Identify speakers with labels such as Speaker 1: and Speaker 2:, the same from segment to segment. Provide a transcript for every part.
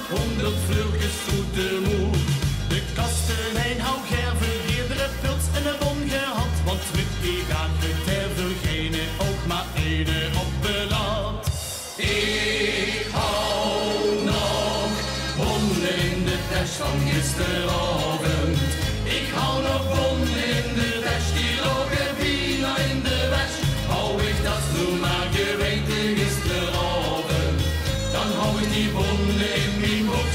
Speaker 1: 100 vleugels zoete moe. De kastenijn hou gerven, eerdere pils en een bon gehad. Want met die gaat het er vergene ook maar ene op de lat. Ik hou nog bonnen in de tas van gisteravond. Ik hou nog bonnen in de tas, die lagen bijna in de was. Hou ik dat nu maar geweten gisteravond, dan hou ik die bonnen in mijn box.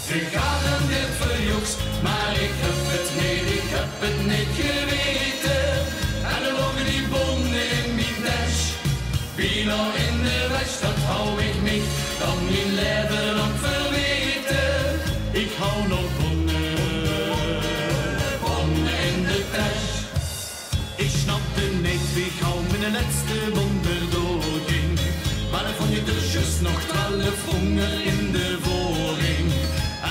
Speaker 1: Ze gaan dit verjoeks, maar ik heb het niet geweten. En dan lagen die bonnen in mijn tas, bijna in de was. Dat hou ik me dan mijn leven lang verweten. Ik hou nog bonnen in de tas. Ik snapte niet wie gauw mijn laatste wonder doorging. Maar dan vond je dus juist nog 12 honger in de voorring.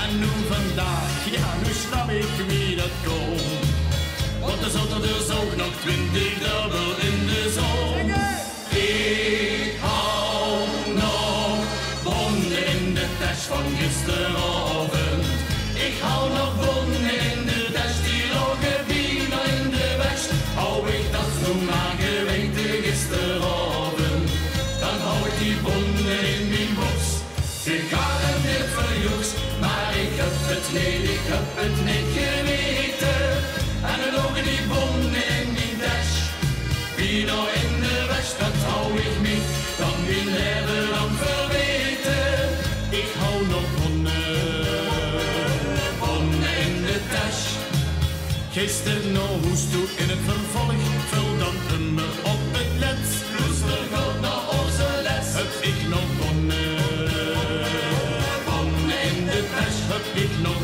Speaker 1: En nu vandaag, ja nu snap ik wie dat komt. Want er zat er dus ook nog 20 dubbel in de zon. Ik hou nog bonnen in de tas van gisteravond. Ik hou nog bonnen in de tas, die lagen bijna in de was. Hou ik dat nu maar geweten gisteravond, dan hou ik die bonnen in mijn box. Ze gaan dit verjoeks, maar ik heb het niet geweten. En dan lagen die bonnen in mijn tas, bijna in de was. Dat hou ik me dan mijn leven lang verweten. Ik hou nog bonnen in de tas. Gisteren nog hoest toe in het vervolg, vul dan immer op het let. Luister goed naar onze les. Heb ik nog bonnen in de tas, heb ik nog